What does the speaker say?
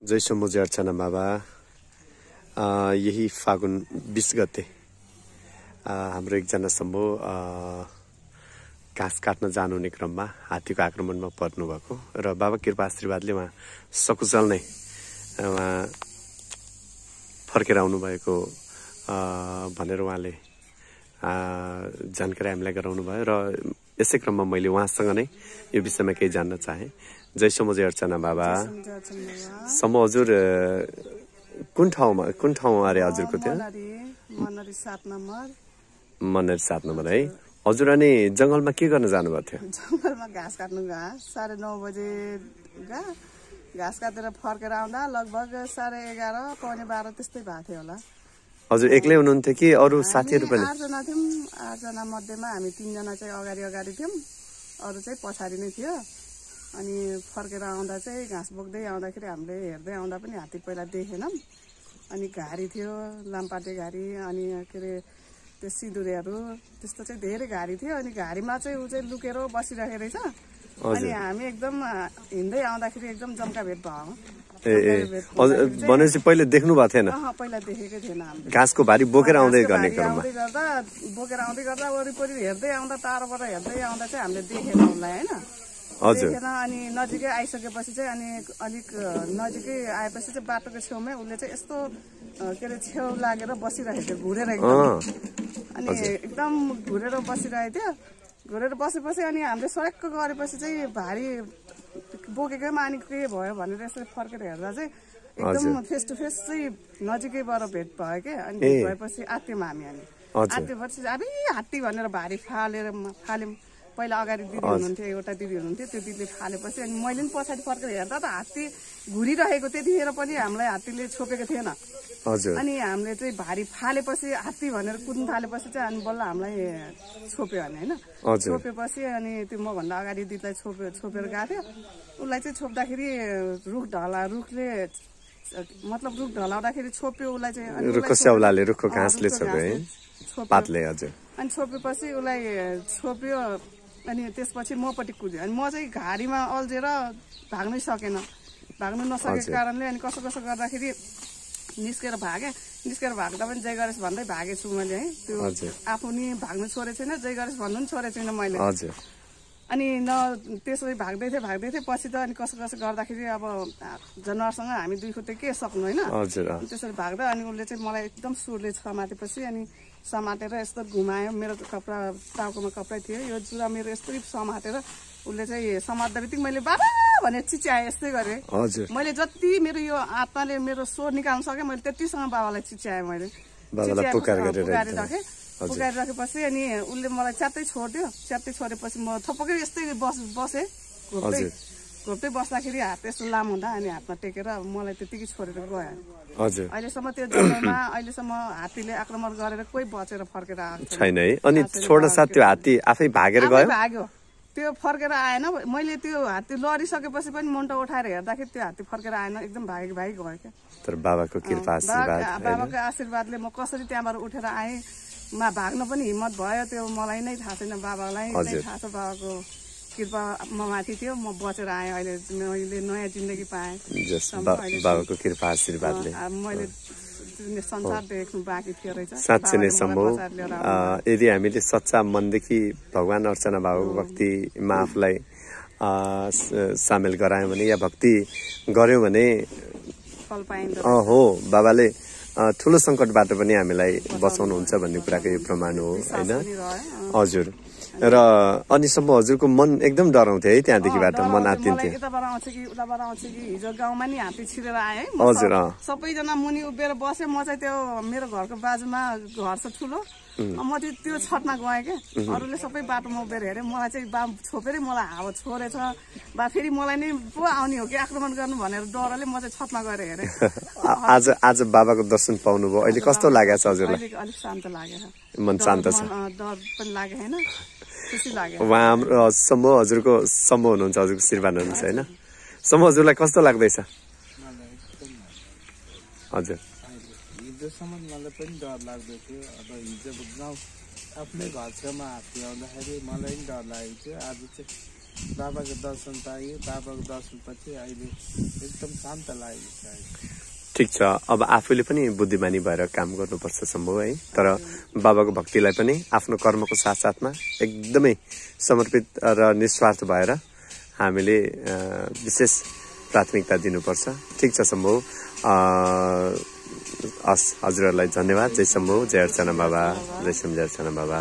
जय सम्बोजी अर्चना बाबा। यही फागुन 20 गते हाम्रो एकजना सम्बो घाँस काट्न जानुहुने क्रममा हात्तीको आक्रमणमा पर्नु भएको र बाबा कृपा आशीर्वादले उहाँ सकुशल नै उहाँ फर्केर आउनु भएको भनेर उहाँले जानकारी हामीलाई गराउनु भयो र यसै क्रममा मैले उहाँसँग नै यो विषयमा केही जान्न चाहे। जय सम्बोजी अर्चना बाबा। सम्बो हजुर कुन ठाउँ अरे हजुरको त्यो? मनरी 7 नम्बर। मनरी 7 नम्बर है। हजुर अनि जंगलमा के गर्न जानुभएको थियो? जंगलमा घाँस काट्नु गए। 9:30 बजे घाँस काटेर फर्केर आउँदा लगभग 11:30 पौने 12 त्यस्तै भएको थियो होला। हजुर एक्लै हुनुहुन्थ्यो कि अरू साथीहरू पनि? 8 जना थियौँ। 8 जना मध्येमा हामी 3 जना चाहिँ अगाडि थियौँ, अरू चाहिँ पछाडि नै थियो। अनि फर्केर आउँदा चाहिँ घाँस बोक्दै आउँदाखेरि हामीले हेर्दै आउँदा पनि हात्ती पहिला देखेनौँ। अनि घारी थियो, लामपाटे घारी, अनि के अरे त्यो सिधुरेहरू, त्यस्तो चाहिँ धेरै घारी थियो। अनि घारीमा चाहिँ ऊ चाहिँ लुकेर बसिरहेको रहेछ। अनि हामी एकदम हिँड्दै आउँदाखेरि एकदम जम्का भेट भयो। भनेपछि पहिले देख्नु भएको थिएन? पहिला देखेकै थिएन हामीले। घाँसको भारी बोकेर आउँदै गर्ने क्रममा बोकेर आउँदै वरिपरि हेर्दै आउँदा, टाढोबाट हेर्दै आउँदा चाहिँ हामीले देखेन उसलाई होइन। देखेन। अनि नजिकै आइसकेपछि चाहिँ अनि अलिक नजिकै आएपछि चाहिँ बाटोको छेउमै उसले चाहिँ यस्तो के अरे छेउ लागेर बसिरहेको थियो, घुरेर एकदम। अनि एकदम घुरेर बसिरहेको थियो। घुरेर बसेपछि अनि हामीले सडक्क गरेपछि चाहिँ भारी बोकेकोमा अनि के भयो भनेर यसरी फर्केर हेर्दा चाहिँ एकदम फेस टु फेस चाहिँ नजिकैबाट भेट भयो क्या। अनि भएपछि आत्यौँ हामी आत्योपछि अब हात्ती भनेर भारी फाल्यौँ। पहिला अगाडि दिदी हुनुहुन्थ्यो, एउटा दिदी हुनुहुन्थ्यो, त्यो दिदीले फालेपछि अनि मैले पनि पछाडि फर्केर हेर्दा त हात्ती घुरिरहेको, त्यतिखेर पनि हामीलाई हात्तीले छोपेको थिएन। अनि हामीले चाहिँ भारी फालेपछि हात्ती भनेर कुद्नु थालेपछि चाहिँ अनि बल्ल हामीलाई छोप्यो भने होइन। छोपेपछि अनि त्यो मभन्दा अगाडि दिदीलाई छोपेर गएको थियो। उसलाई चाहिँ छोप्दाखेरि रुख ढलाउँदाखेरि छोप्यो उसलाई चाहिँ। रुखको स्याउलाले, रुखको घाँसले छोप्यो है, पातले। हजुर। अनि छोपेपछि उसलाई छोप्यो। अनि त्यसपछि मपट्टि कुद्यो। अनि म चाहिँ घारीमा अल्झेर भाग्नै सकेन। भाग्नु नसकेको कारणले अनि कसो गर्दाखेरि निस्केर भाग्दा पनि जय गणेश भन्दै भागेछु मैले है। त्यो आफू नि भाग्नु छोडेको छैन, जय गणेश भन्नु पनि छोडेको छैन मैले। अनि त्यसरी भाग्दै थिएँ पछि त अनि कसो गर्दाखेरि अब जनावरसँग हामी दुई खुट्टे के सक्नु होइन। त्यसरी भाग्दा अनि उसले चाहिँ मलाई एकदम सुरले समातेपछि अनि समातेर यस्तो घुमायो। मेरो कपडा टाउकोमा कपडा थियो, यो जुरा मेरो यस्तै समातेर उसले चाहिँ समात्दा बित्तिकै मैले बाबा भनेर चिच्याएँ, यस्तै गरेँ। मैले जति मेरो यो आत्माले मेरो स्वर निकाल्न सकेँ मैले त्यतिसँग बाबालाई चिच्याएँ। मैले पुकारिराखेपछि अनि उसले मलाई च्यात्तै छोडेपछि म थपक्कै यस्तै बसेँ घोप्दै बस्दाखेरि हात यस्तो लामो हुँदा अनि हातमा टेकेर मलाई त्यतिकै छोडेर गयो। अहिलेसम्म त्यो जङ्गलमा हात्तीले आक्रमण गरेर कोही बचेर फर्केर आएको छैन है। अनि छोड्दा साथ त्यो हात्ती आफै भागेर भाग्यो। त्यो फर्केर आएन। मैले त्यो हात्ती लडिसकेपछि पनि मुन्टो उठाएर हेर्दाखेरि त्यो हात्ती फर्केर आएन, एकदम भागी गयो क्या। तर बाबाको कृपा आशीर्वाद, बाबाको आशीर्वादले म कसरी त्यहाँबाट उठेर आएँ। भाग्न पनि हिम्मत भयो, त्यो मलाई नै थाहा छैन, बाबालाई नै थाहा छ। बाबाको कृपा म माथि थियो, म बचेर आएँ। अहिले मैले नयाँ जिन्दगी पाएँ बाबाको कृपा आशीर्वादले। मैले संसार देख्नु बाँकी थियो रहेछ। साँच्चै नै सम्भव। यदि हामीले सच्चा मनदेखि भगवान अर्चना बाबाको भक्तिमा आफूलाई सामेल गरायौँ भने या भक्ति गर्यौँ भने फल पाइन्छ। हो, बाबाले ठुलो सङ्कटबाट पनि हामीलाई बचाउनुहुन्छ भन्ने कुराको यो प्रमाण हो होइन। हजुर। र अनिसम्म हजुरको मन एकदम डराउँथ्यो है, त्यहाँदेखिबाट मन आत्तिन्थ्यो। यताबाट आउँछ कि उताबाट आउँछ कि। हिजो गाउँमा नि हात्ती छिरेर आए। हजुर। सबैजना मुनि उभिएर बसे। म चाहिँ त्यो मेरो घरको बाजुमा घर छ ठुलो, म चाहिँ त्यो छतमा गएँ क्या। अरूले सबै बाटोमा उभिएर हेरेँ, मलाई चाहिँ छोपेरै मलाई हावा छोडेछ बा फेरि मलाई नै पो आउने हो कि आक्रमण गर्नु भनेर डरले म चाहिँ छतमा गएर हेरेँ। आज बाबाको दर्शन पाउनुभयो, अहिले कस्तो लागेको छ हजुरलाई? अलिक शान्त लागेछ, मन शान्त छ, डर पनि लाग्यो होइन, खुसी लाग्यो। उहाँ हाम्रो सम्भव हजुरको सम्भव हुनुहुन्छ, हजुरको श्रीमान हुनुहुन्छ होइन। सम्भव हजुरलाई कस्तो लाग्दैछ? हजुर। हिजोसम्म मलाई पनि डर लाग्दै थियो। अब हिजो गाउँ आफ्नै घर छेउमा हात्ती आउँदाखेरि मलाई पनि डर लागेको थियो। आज चाहिँ बाबाको दर्शन पाएँ। बाबाको दर्शनपछि अहिले एकदम शान्त लागेको छ अहिले। ठिक छ, अब आफूले पनि बुद्धिमानी भएर काम गर्नुपर्छ सम्भव है। तर बाबाको भक्तिलाई पनि आफ्नो कर्मको साथसाथमा एकदमै समर्पित र निस्वार्थ भएर हामीले विशेष प्राथमिकता दिनुपर्छ। ठिक छ सम्भव। हजुरहरूलाई धन्यवाद। जय शम्भु, जय अर्चना बाबा, जय शम्भु, जय अर्चना बाबा।